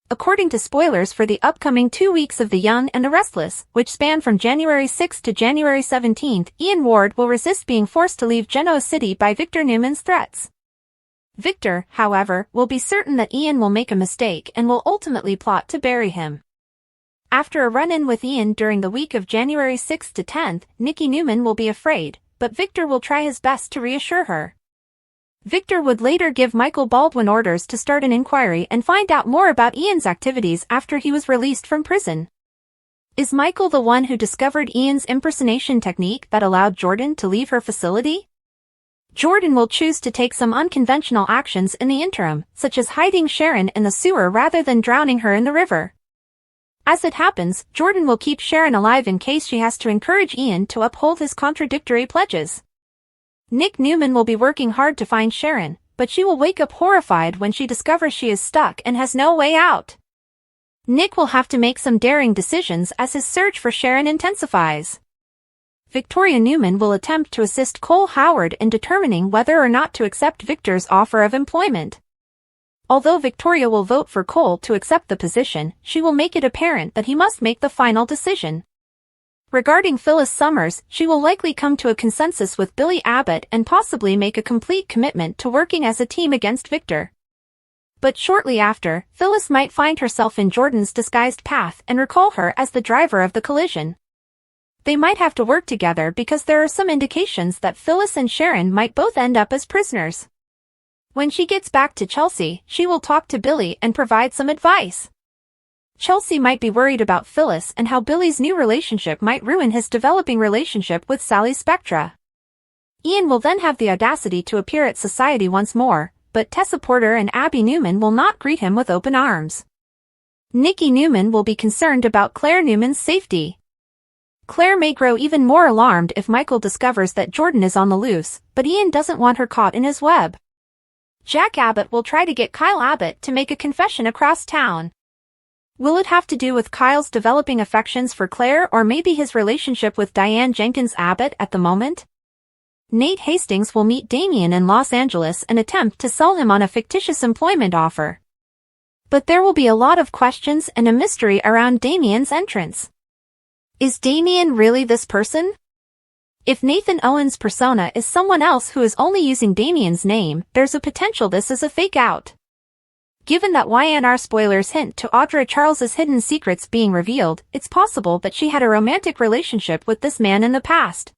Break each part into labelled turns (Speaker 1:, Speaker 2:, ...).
Speaker 1: According to spoilers for the upcoming 2 weeks of The Young and the Restless, which span from January 6 to January 17, Ian Ward will resist being forced to leave Genoa City by Victor Newman's threats. Victor, however, will be certain that Ian will make a mistake and will ultimately plot to bury him. After a run-in with Ian during the week of January 6 to 10, Newman will be afraid, but Victor will try his best to reassure her. Victor would later give Michael Baldwin orders to start an inquiry and find out more about Ian's activities after he was released from prison. Is Michael the one who discovered Ian's impersonation technique that allowed Jordan to leave her facility? Jordan will choose to take some unconventional actions in the interim, such as hiding Sharon in the sewer rather than drowning her in the river. As it happens, Jordan will keep Sharon alive in case she has to encourage Ian to uphold his contradictory pledges. Newman will be working hard to find Sharon, but she will wake up horrified when she discovers she is stuck and has no way out. Nick will have to make some daring decisions as his search for Sharon intensifies. Victoria Newman will attempt to assist Cole Howard in determining whether or not to accept Victor's offer of employment. Although Victoria will vote for Cole to accept the position, she will make it apparent that he must make the final decision. Regarding Phyllis Summers, she will likely come to a consensus with Billy Abbott and possibly make a complete commitment to working as a team against Victor. But shortly after, Phyllis might find herself in Jordan's disguised path and recall her as the driver of the collision. They might have to work together because there are some indications that Phyllis and Sharon might both end up as prisoners. When she gets back to Chelsea, she will talk to Billy and provide some advice. Chelsea might be worried about Phyllis and how Billy's new relationship might ruin his developing relationship with Sally Spectra. Ian will then have the audacity to appear at Society once more, but Tessa Porter and Abby Newman will not greet him with open arms. Newman will be concerned about Claire Newman's safety. Claire may grow even more alarmed if Michael discovers that Jordan is on the loose, but Ian doesn't want her caught in his web. Jack Abbott will try to get Kyle Abbott to make a confession across town. Will it have to do with Kyle's developing affections for Claire or maybe his relationship with Diane Jenkins Abbott at the moment? Nate Hastings will meet Damien in Los Angeles and attempt to sell him on a fictitious employment offer. But there will be a lot of questions and a mystery around Damien's entrance. Is Damien really this person? If Nathan Owen's persona is someone else who is only using Damien's name, there's a potential this is a fake out. Given that YNR spoilers hint to Audra Charles's hidden secrets being revealed, it's possible that she had a romantic relationship with this man in the past.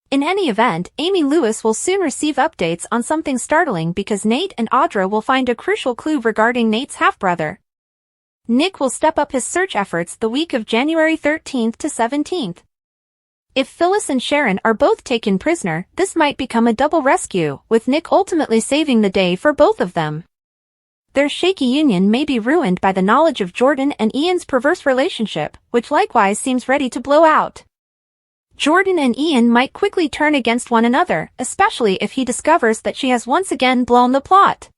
Speaker 1: In any event, Amy Lewis will soon receive updates on something startling because Nate and Audra will find a crucial clue regarding Nate's half-brother. Nick will step up his search efforts the week of January 13th to 17th. If Phyllis and Sharon are both taken prisoner, this might become a double rescue, with Nick ultimately saving the day for both of them. Their shaky union may be ruined by the knowledge of Jordan and Ian's perverse relationship, which likewise seems ready to blow out. Jordan and Ian might quickly turn against one another, especially if he discovers that she has once again blown the plot.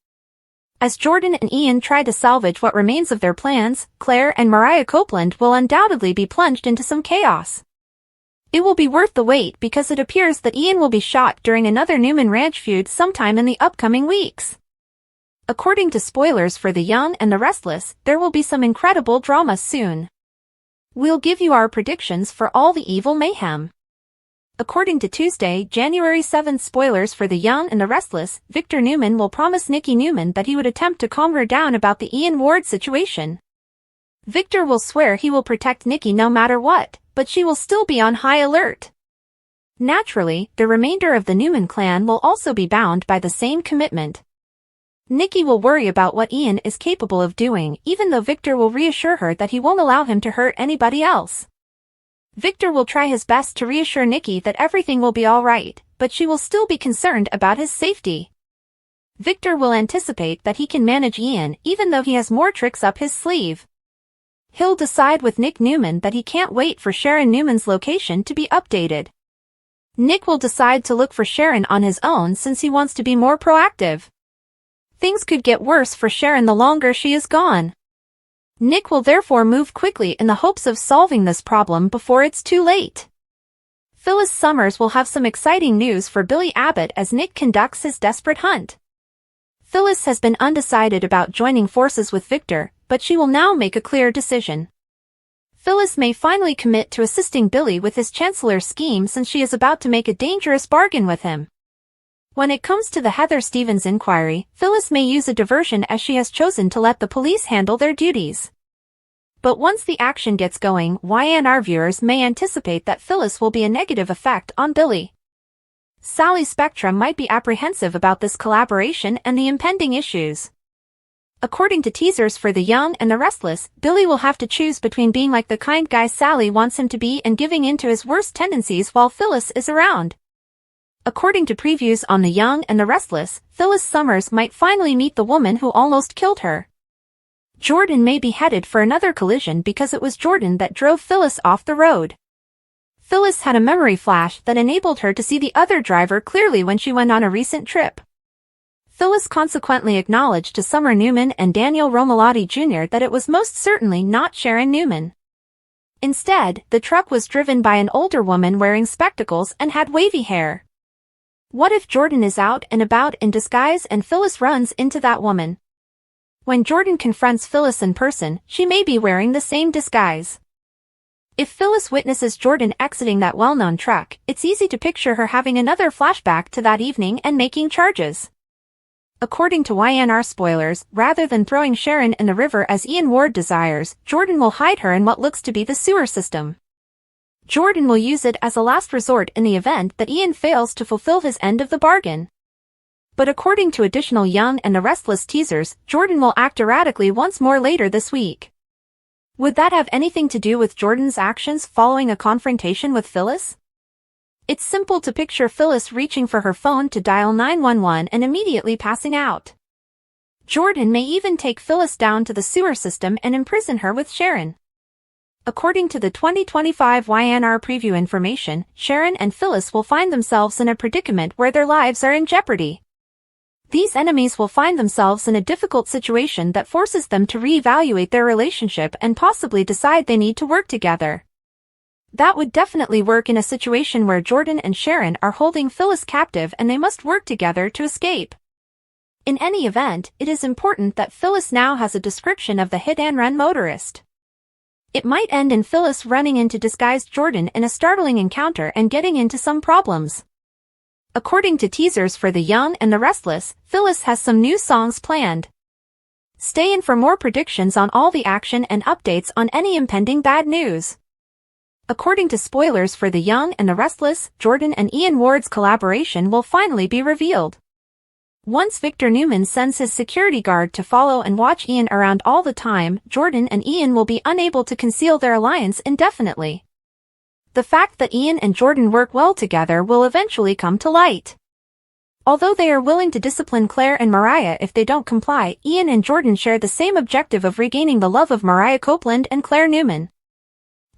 Speaker 1: As Jordan and Ian try to salvage what remains of their plans, Claire and Mariah Copeland will undoubtedly be plunged into some chaos. It will be worth the wait because it appears that Ian will be shot during another Newman Ranch feud sometime in the upcoming weeks. According to spoilers for The Young and the Restless, there will be some incredible drama soon. We'll give you our predictions for all the evil mayhem. According to Tuesday, January 7th spoilers for The Young and the Restless, Victor Newman will promise Nikki Newman that he would attempt to calm her down about the Ian Ward situation. Victor will swear he will protect Nikki no matter what, but she will still be on high alert. Naturally, the remainder of the Newman clan will also be bound by the same commitment. Nikki will worry about what Ian is capable of doing, even though Victor will reassure her that he won't allow him to hurt anybody else. Victor will try his best to reassure Nikki that everything will be alright, but she will still be concerned about his safety. Victor will anticipate that he can manage Ian, even though he has more tricks up his sleeve. He'll decide with Nick Newman that he can't wait for Sharon Newman's location to be updated. Nick will decide to look for Sharon on his own since he wants to be more proactive. Things could get worse for Sharon the longer she is gone. Nick will therefore move quickly in the hopes of solving this problem before it's too late. Phyllis Summers will have some exciting news for Billy Abbott as Nick conducts his desperate hunt. Phyllis has been undecided about joining forces with Victor, but she will now make a clear decision. Phyllis may finally commit to assisting Billy with his Chancellor's scheme since she is about to make a dangerous bargain with him. When it comes to the Heather Stevens inquiry, Phyllis may use a diversion as she has chosen to let the police handle their duties. But once the action gets going, YNR viewers may anticipate that Phyllis will be a negative effect on Billy. Sally Spectra might be apprehensive about this collaboration and the impending issues. According to teasers for The Young and the Restless, Billy will have to choose between being like the kind guy Sally wants him to be and giving in to his worst tendencies while Phyllis is around. According to previews on The Young and the Restless, Phyllis Summers might finally meet the woman who almost killed her. Jordan may be headed for another collision because it was Jordan that drove Phyllis off the road. Phyllis had a memory flash that enabled her to see the other driver clearly when she went on a recent trip. Phyllis consequently acknowledged to Summer Newman and Daniel Romalotti Jr. that it was most certainly not Sharon Newman. Instead, the truck was driven by an older woman wearing spectacles and had wavy hair. What if Jordan is out and about in disguise and Phyllis runs into that woman? When Jordan confronts Phyllis in person, she may be wearing the same disguise. If Phyllis witnesses Jordan exiting that well-known truck, it's easy to picture her having another flashback to that evening and making charges. According to YNR spoilers, rather than throwing Sharon in the river as Ian Ward desires, Jordan will hide her in what looks to be the sewer system. Jordan will use it as a last resort in the event that Ian fails to fulfill his end of the bargain. But according to additional Young and the Restless teasers, Jordan will act erratically once more later this week. Would that have anything to do with Jordan's actions following a confrontation with Phyllis? It's simple to picture Phyllis reaching for her phone to dial 911 and immediately passing out. Jordan may even take Phyllis down to the sewer system and imprison her with Sharon. According to the 2025 YNR preview information, Sharon and Phyllis will find themselves in a predicament where their lives are in jeopardy. These enemies will find themselves in a difficult situation that forces them to reevaluate their relationship and possibly decide they need to work together. That would definitely work in a situation where Jordan and Sharon are holding Phyllis captive and they must work together to escape. In any event, it is important that Phyllis now has a description of the hit-and-run motorist. It might end in Phyllis running into disguised Jordan in a startling encounter and getting into some problems. According to teasers for The Young and the Restless, Phyllis has some new songs planned. Stay in for more predictions on all the action and updates on any impending bad news. According to spoilers for The Young and the Restless, Jordan and Ian Ward's collaboration will finally be revealed. Once Victor Newman sends his security guard to follow and watch Ian around all the time, Jordan and Ian will be unable to conceal their alliance indefinitely. The fact that Ian and Jordan work well together will eventually come to light. Although they are willing to discipline Claire and Mariah if they don't comply, Ian and Jordan share the same objective of regaining the love of Mariah Copeland and Claire Newman.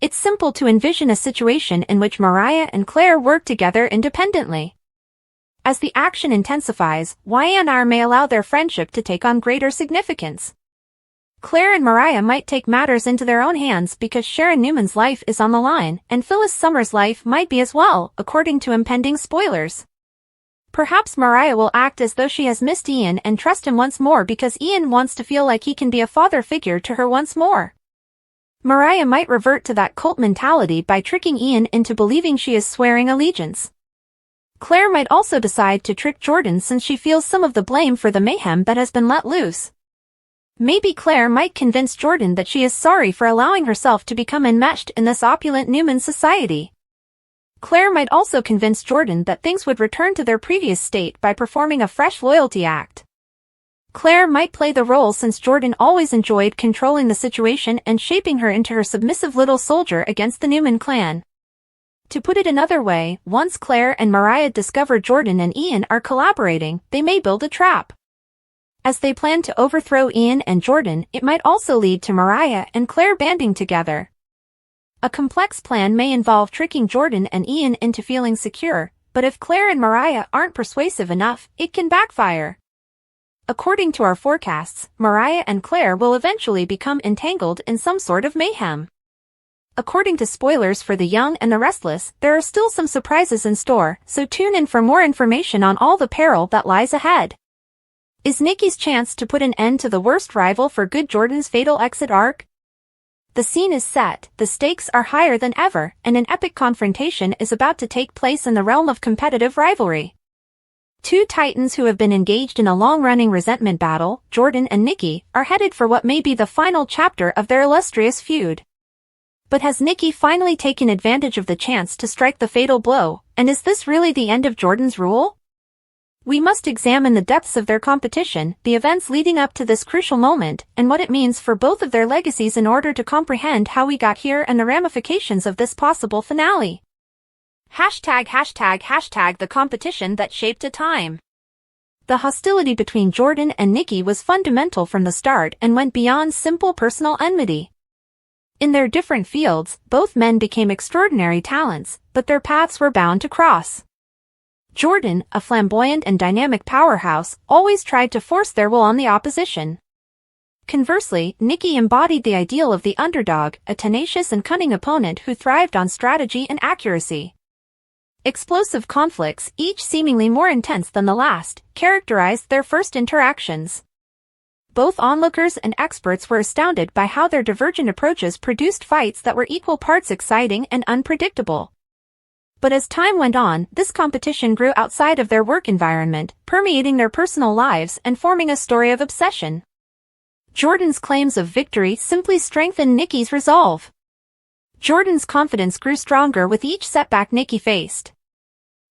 Speaker 1: It's simple to envision a situation in which Mariah and Claire work together independently. As the action intensifies, YNR may allow their friendship to take on greater significance. Claire and Mariah might take matters into their own hands because Sharon Newman's life is on the line, and Phyllis Summers' life might be as well, according to impending spoilers. Perhaps Mariah will act as though she has missed Ian and trust him once more because Ian wants to feel like he can be a father figure to her once more. Mariah might revert to that cult mentality by tricking Ian into believing she is swearing allegiance. Claire might also decide to trick Jordan since she feels some of the blame for the mayhem that has been let loose. Maybe Claire might convince Jordan that she is sorry for allowing herself to become enmeshed in this opulent Newman society. Claire might also convince Jordan that things would return to their previous state by performing a fresh loyalty act. Claire might play the role since Jordan always enjoyed controlling the situation and shaping her into her submissive little soldier against the Newman clan. To put it another way, once Claire and Mariah discover Jordan and Ian are collaborating, they may build a trap. As they plan to overthrow Ian and Jordan, it might also lead to Mariah and Claire banding together. A complex plan may involve tricking Jordan and Ian into feeling secure, but if Claire and Mariah aren't persuasive enough, it can backfire. According to our forecasts, Mariah and Claire will eventually become entangled in some sort of mayhem. According to spoilers for The Young and the Restless, there are still some surprises in store, so tune in for more information on all the peril that lies ahead. Is Nikki's chance to put an end to the worst rival for good Jordan's fatal exit arc? The scene is set, the stakes are higher than ever, and an epic confrontation is about to take place in the realm of competitive rivalry. Two titans who have been engaged in a long-running resentment battle, Jordan and Nikki, are headed for what may be the final chapter of their illustrious feud. But has Nikki finally taken advantage of the chance to strike the fatal blow, and is this really the end of Jordan's rule? We must examine the depths of their competition, the events leading up to this crucial moment, and what it means for both of their legacies in order to comprehend how we got here and the ramifications of this possible finale. #### the competition that shaped a time. The hostility between Jordan and Nikki was fundamental from the start and went beyond simple personal enmity. In their different fields, both men became extraordinary talents, but their paths were bound to cross. Jordan, a flamboyant and dynamic powerhouse, always tried to force their will on the opposition. Conversely, Nikki embodied the ideal of the underdog, a tenacious and cunning opponent who thrived on strategy and accuracy. Explosive conflicts, each seemingly more intense than the last, characterized their first interactions. Both onlookers and experts were astounded by how their divergent approaches produced fights that were equal parts exciting and unpredictable. But as time went on, this competition grew outside of their work environment, permeating their personal lives and forming a story of obsession. Jordan's claims of victory simply strengthened Nikki's resolve. Jordan's confidence grew stronger with each setback Nikki faced.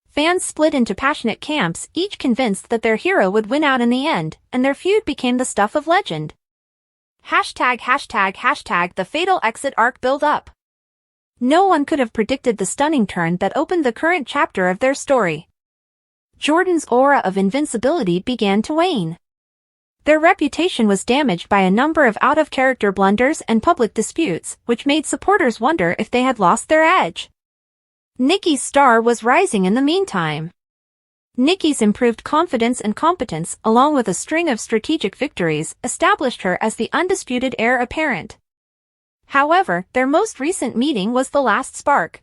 Speaker 1: Fans split into passionate camps, each convinced that their hero would win out in the end, and their feud became the stuff of legend. #### the fatal exit arc build-up. No one could have predicted the stunning turn that opened the current chapter of their story. Jordan's aura of invincibility began to wane. Their reputation was damaged by a number of out-of-character blunders and public disputes, which made supporters wonder if they had lost their edge. Nikki's star was rising in the meantime. Nikki's improved confidence and competence, along with a string of strategic victories, established her as the undisputed heir apparent. However, their most recent meeting was the last spark.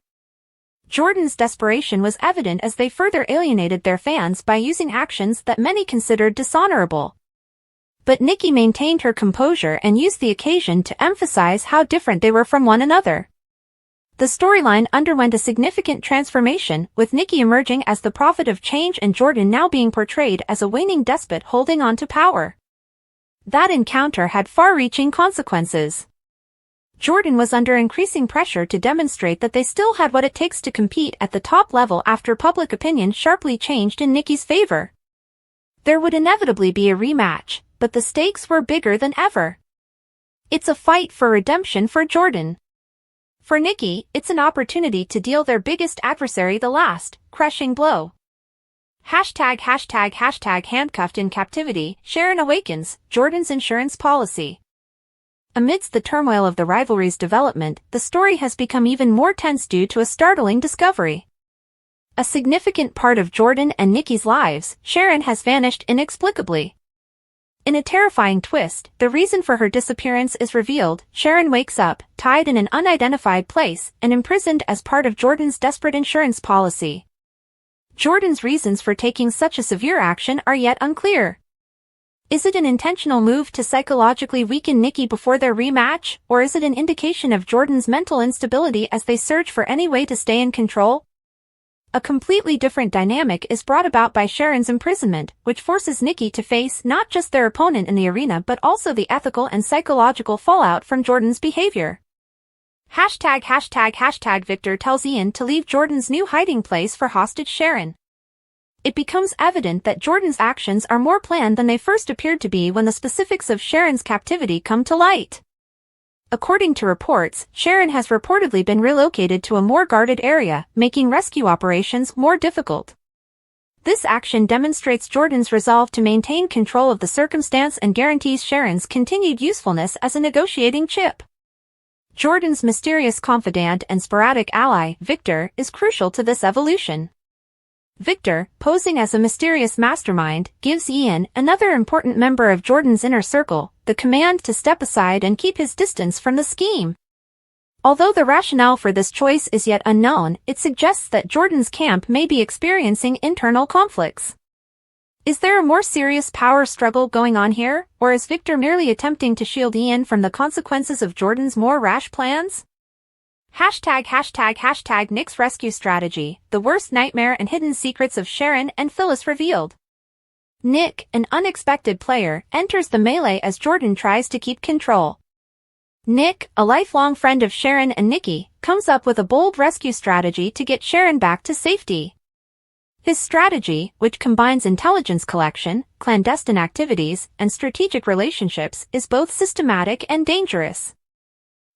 Speaker 1: Jordan's desperation was evident as they further alienated their fans by using actions that many considered dishonorable. But Nikki maintained her composure and used the occasion to emphasize how different they were from one another. The storyline underwent a significant transformation, with Nikki emerging as the prophet of change and Jordan now being portrayed as a waning despot holding on to power. That encounter had far-reaching consequences. Jordan was under increasing pressure to demonstrate that they still had what it takes to compete at the top level after public opinion sharply changed in Nikki's favor. There would inevitably be a rematch, but the stakes were bigger than ever. It's a fight for redemption for Jordan. For Nikki, it's an opportunity to deal their biggest adversary the last, crushing blow. #### handcuffed in captivity, Sharon awakens, Jordan's insurance policy. Amidst the turmoil of the rivalry's development, the story has become even more tense due to a startling discovery. A significant part of Jordan and Nikki's lives, Sharon, has vanished inexplicably. In a terrifying twist, the reason for her disappearance is revealed. Sharon wakes up, tied in an unidentified place, and imprisoned as part of Jordan's desperate insurance policy. Jordan's reasons for taking such a severe action are yet unclear. Is it an intentional move to psychologically weaken Nikki before their rematch, or is it an indication of Jordan's mental instability as they search for any way to stay in control? A completely different dynamic is brought about by Sharon's imprisonment, which forces Nikki to face not just their opponent in the arena but also the ethical and psychological fallout from Jordan's behavior. #### Victor tells Ian to leave Jordan's new hiding place for hostage Sharon. It becomes evident that Jordan's actions are more planned than they first appeared to be when the specifics of Sharon's captivity come to light. According to reports, Sharon has reportedly been relocated to a more guarded area, making rescue operations more difficult. This action demonstrates Jordan's resolve to maintain control of the circumstance and guarantees Sharon's continued usefulness as a negotiating chip. Jordan's mysterious confidant and sporadic ally, Victor, is crucial to this evolution. Victor, posing as a mysterious mastermind, gives Ian, another important member of Jordan's inner circle, the command to step aside and keep his distance from the scheme. Although the rationale for this choice is yet unknown, it suggests that Jordan's camp may be experiencing internal conflicts. Is there a more serious power struggle going on here, or is Victor merely attempting to shield Ian from the consequences of Jordan's more rash plans? ##### Nick's rescue strategy, the worst nightmare and hidden secrets of Sharon and Phyllis revealed. Nick, an unexpected player, enters the melee as Jordan tries to keep control. Nick, a lifelong friend of Sharon and Nikki, comes up with a bold rescue strategy to get Sharon back to safety. His strategy, which combines intelligence collection, clandestine activities, and strategic relationships, is both systematic and dangerous.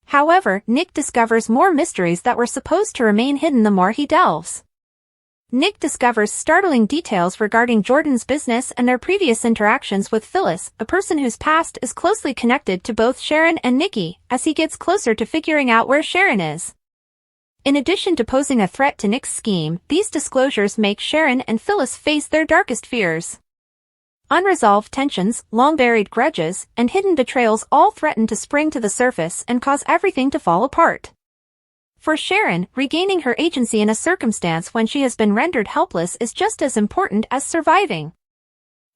Speaker 1: However, Nick discovers more mysteries that were supposed to remain hidden the more he delves. Nick discovers startling details regarding Jordan's business and their previous interactions with Phyllis, a person whose past is closely connected to both Sharon and Nikki, as he gets closer to figuring out where Sharon is. In addition to posing a threat to Nick's scheme, these disclosures make Sharon and Phyllis face their darkest fears. Unresolved tensions, long-buried grudges, and hidden betrayals all threaten to spring to the surface and cause everything to fall apart. For Sharon, regaining her agency in a circumstance when she has been rendered helpless is just as important as surviving.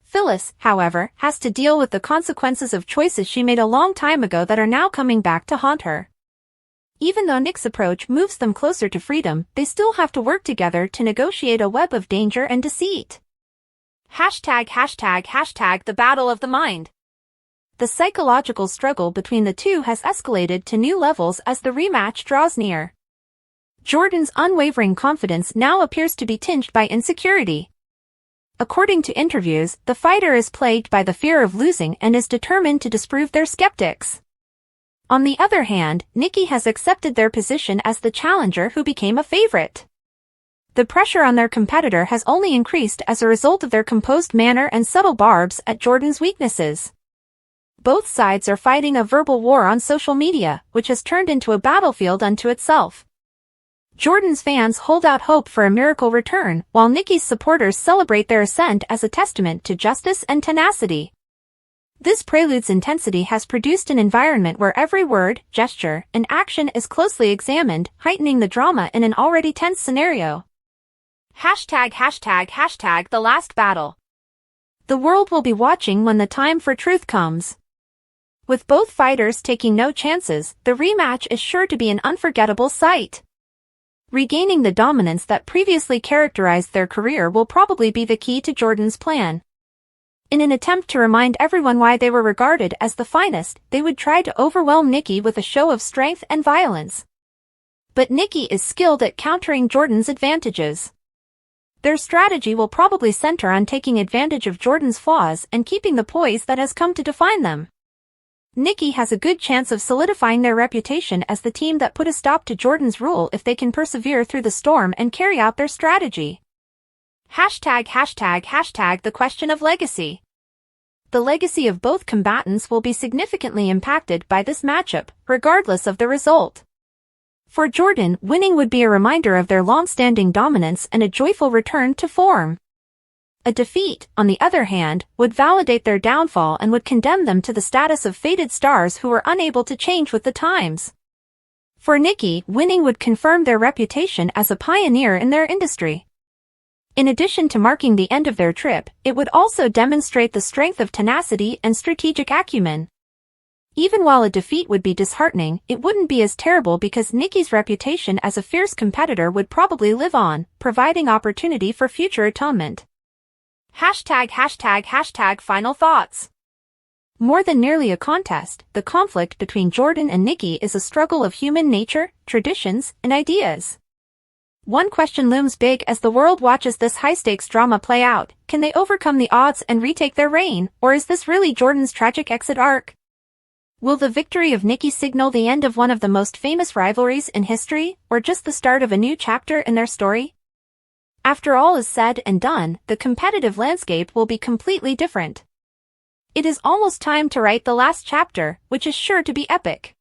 Speaker 1: Phyllis, however, has to deal with the consequences of choices she made a long time ago that are now coming back to haunt her. Even though Nick's approach moves them closer to freedom, they still have to work together to negotiate a web of danger and deceit. #### The battle of the mind. The psychological struggle between the two has escalated to new levels as the rematch draws near. Jordan's unwavering confidence now appears to be tinged by insecurity. According to interviews, the fighter is plagued by the fear of losing and is determined to disprove their skeptics. On the other hand, Nikki has accepted their position as the challenger who became a favorite. The pressure on their competitor has only increased as a result of their composed manner and subtle barbs at Jordan's weaknesses. Both sides are fighting a verbal war on social media, which has turned into a battlefield unto itself. Jordan's fans hold out hope for a miracle return, while Nikki's supporters celebrate their ascent as a testament to justice and tenacity. This prelude's intensity has produced an environment where every word, gesture, and action is closely examined, heightening the drama in an already tense scenario. #### The last battle. The world will be watching when the time for truth comes. With both fighters taking no chances, the rematch is sure to be an unforgettable sight. Regaining the dominance that previously characterized their career will probably be the key to Jordan's plan. In an attempt to remind everyone why they were regarded as the finest, they would try to overwhelm Nikki with a show of strength and violence. But Nikki is skilled at countering Jordan's advantages. Their strategy will probably center on taking advantage of Jordan's flaws and keeping the poise that has come to define them. Nikki has a good chance of solidifying their reputation as the team that put a stop to Jordan's rule if they can persevere through the storm and carry out their strategy. #### The question of legacy. The legacy of both combatants will be significantly impacted by this matchup, regardless of the result. For Jordan, winning would be a reminder of their long-standing dominance and a joyful return to form. A defeat, on the other hand, would validate their downfall and would condemn them to the status of faded stars who were unable to change with the times. For Nikki, winning would confirm their reputation as a pioneer in their industry. In addition to marking the end of their trip, it would also demonstrate the strength of tenacity and strategic acumen. Even while a defeat would be disheartening, it wouldn't be as terrible because Nikki's reputation as a fierce competitor would probably live on, providing opportunity for future atonement. #### Final thoughts. More than merely a contest, the conflict between Jordan and Nikki is a struggle of human nature, traditions, and ideas. One question looms big as the world watches this high-stakes drama play out: can they overcome the odds and retake their reign, or is this really Jordan's tragic exit arc? Will the victory of Nikki signal the end of one of the most famous rivalries in history, or just the start of a new chapter in their story? After all is said and done, the competitive landscape will be completely different. It is almost time to write the last chapter, which is sure to be epic.